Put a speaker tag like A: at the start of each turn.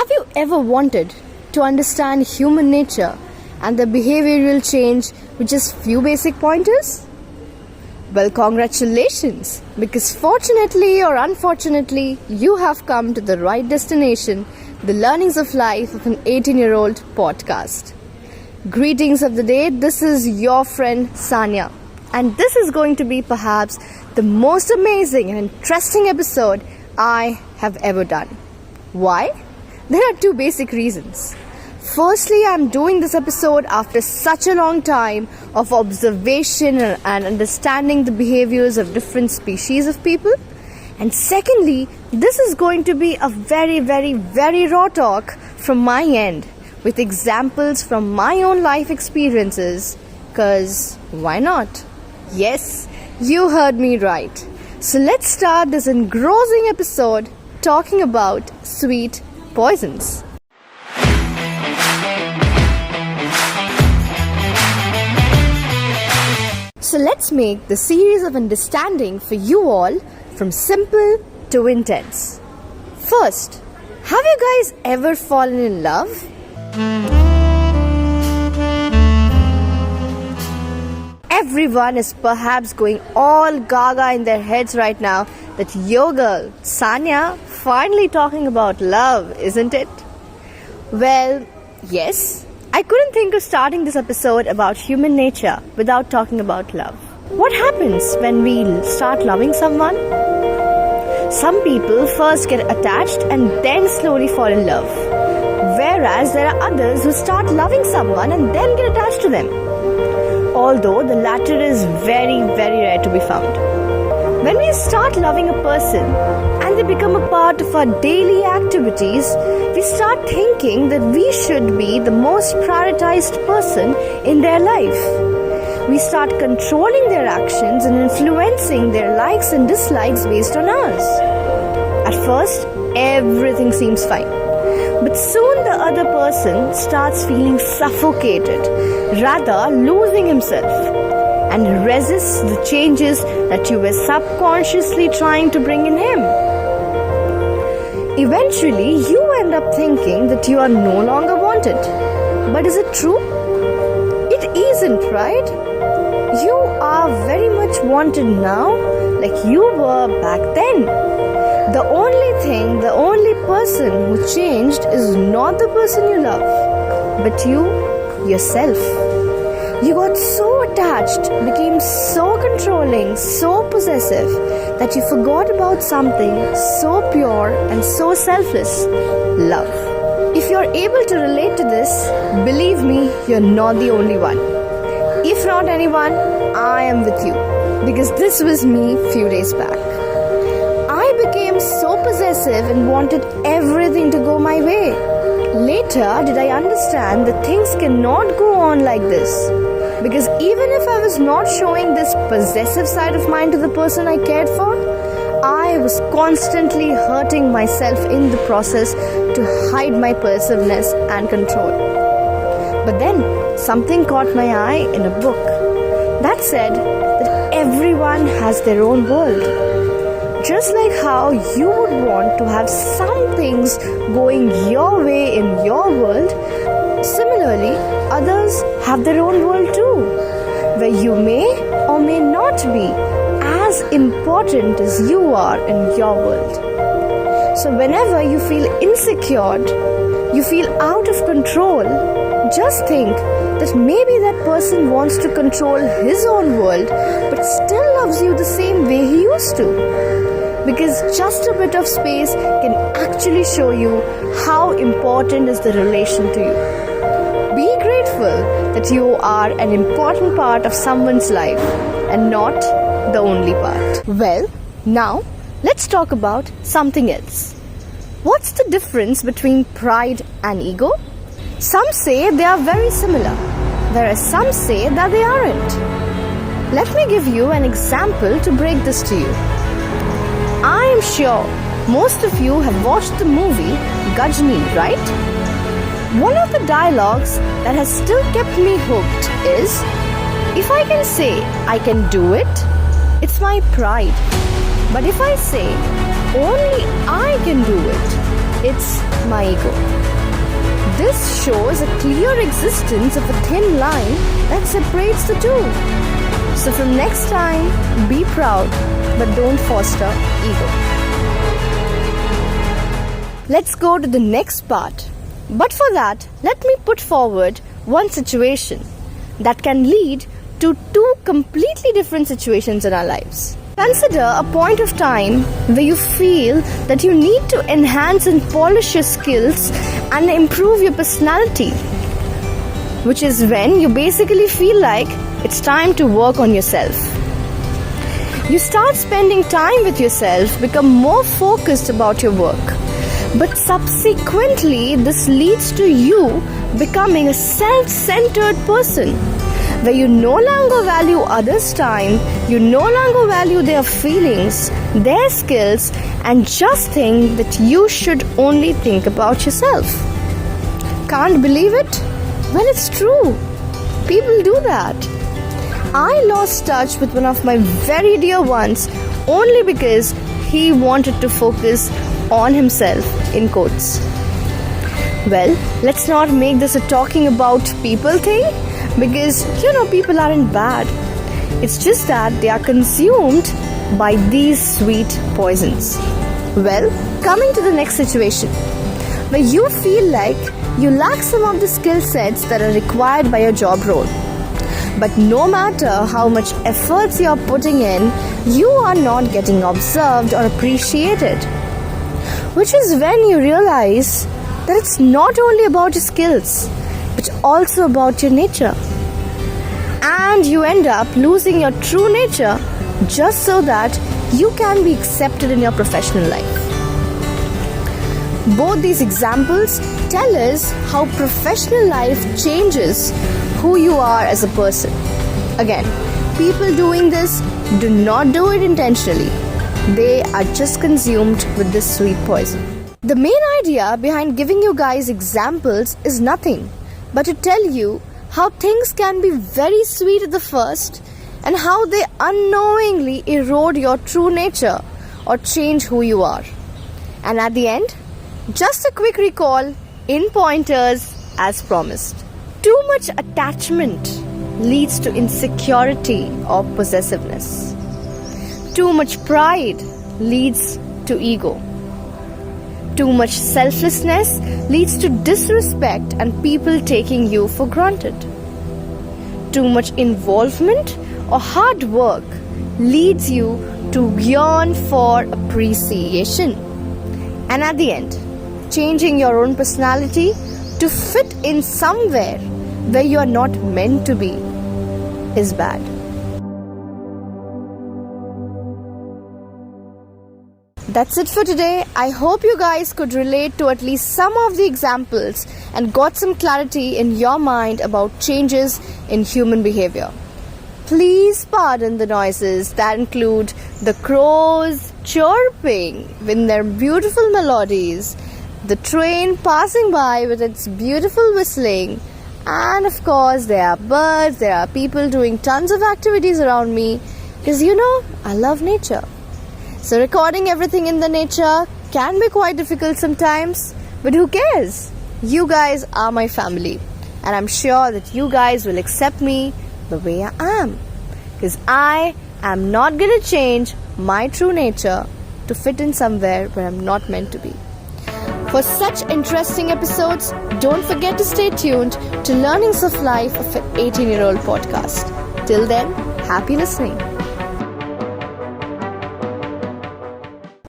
A: Have you ever wanted to understand human nature and the behavioral change with just few basic pointers? Well, congratulations, because fortunately or unfortunately, you have come to the right destination, the learnings of life of an 18-year-old podcast. Greetings of the day, this is your friend Sanya, and this is going to be perhaps the most amazing and interesting episode I have ever done. Why? There are two basic reasons. Firstly, I'm doing this episode after such a long time of observation and understanding the behaviors of different species of people. And secondly, this is going to be a very, very, very raw talk from my end with examples from my own life experiences. 'Cause why not? Yes, you heard me right. So let's start this engrossing episode talking about sweet poisons. So let's make the series of understanding for you all from simple to intense. First, have you guys ever fallen in love? Everyone is perhaps going all gaga in their heads right now that yo girl, Sanya, finally talking about love, isn't it? Well, yes. I couldn't think of starting this episode about human nature without talking about love. What happens when we start loving someone? Some people first get attached and then slowly fall in love. Whereas there are others who start loving someone and then get attached to them. Although the latter is very, very rare to be found. When we start loving a person and they become a part of our daily activities, we start thinking that we should be the most prioritized person in their life. We start controlling their actions and influencing their likes and dislikes based on ours. At first, everything seems fine. But soon the other person starts feeling suffocated, rather losing himself, and resists the changes that you were subconsciously trying to bring in him. Eventually, you end up thinking that you are no longer wanted. But is it true? It isn't, right? You are very much wanted now, like you were back then. The only thing, the only person who changed is not the person you love, but you, yourself. You got so attached, became so controlling, so possessive, that you forgot about something so pure and so selfless, love. If you're able to relate to this, believe me, you're not the only one. If not anyone, I am with you, because this was me few days back. I became so possessive and wanted everything to go my way. Later did I understand that things cannot go on like this, because even if I was not showing this possessive side of mine to the person I cared for, I was constantly hurting myself in the process to hide my possessiveness and control. But then something caught my eye in a book that said that everyone has their own world. Just like how you would want to have some things going your way in your world, similarly, others have their own world too, where you may or may not be as important as you are in your world. So whenever you feel insecure, you feel out of control, just think that maybe that person wants to control his own world but still loves you the same way he used to. Because just a bit of space can actually show you how important is the relation to you. Be grateful that you are an important part of someone's life and not the only part. Well, now let's talk about something else. What's the difference between pride and ego? Some say they are very similar, whereas some say that they aren't. Let me give you an example to break this to you. I am sure most of you have watched the movie Gajni, right? One of the dialogues that has still kept me hooked is, if I can say I can do it, it's my pride. But if I say only I can do it, It's my ego. This shows a clear existence of a thin line that separates the two. So from next time, be proud, but don't foster ego. Let's go to the next part. But for that, let me put forward one situation that can lead to two completely different situations in our lives. Consider a point of time where you feel that you need to enhance and polish your skills and improve your personality, which is when you basically feel like it's time to work on yourself. You start spending time with yourself, become more focused about your work. But subsequently, this leads to you becoming a self-centered person, where you no longer value others' time, you no longer value their feelings, their skills, and just think that you should only think about yourself. Can't believe it? Well, it's true. People do that. I lost touch with one of my very dear ones only because he wanted to focus on himself, in quotes. Well, let's not make this a talking about people thing, because people aren't bad. It's just that they are consumed by these sweet poisons. Well, coming to the next situation, where you feel like you lack some of the skill sets that are required by your job role. But no matter how much efforts you are putting in, you are not getting observed or appreciated. Which is when you realize that it's not only about your skills, but also about your nature. And you end up losing your true nature just so that you can be accepted in your professional life. Both these examples tell us how professional life changes who you are as a person. Again, people doing this do not do it intentionally. They are just consumed with this sweet poison. The main idea behind giving you guys examples is nothing but to tell you how things can be very sweet at the first and how they unknowingly erode your true nature or change who you are. And at the end, just a quick recall in pointers as promised. Too much attachment leads to insecurity or possessiveness. Too much pride leads to ego. Too much selflessness leads to disrespect and people taking you for granted. Too much involvement or hard work leads you to yearn for appreciation. And at the end, changing your own personality to fit in somewhere where you are not meant to be is bad. That's it for today. I hope you guys could relate to at least some of the examples and got some clarity in your mind about changes in human behavior. Please pardon the noises that include the crows chirping with their beautiful melodies, the train passing by with its beautiful whistling, and of course there are birds, there are people doing tons of activities around me, because I love nature. So recording everything in the nature can be quite difficult sometimes, but who cares? You guys are my family, and I'm sure that you guys will accept me the way I am, because I am not going to change my true nature to fit in somewhere where I'm not meant to be. For such interesting episodes, don't forget to stay tuned to Learnings of Life of an 18-year-old podcast. Till then, happy listening.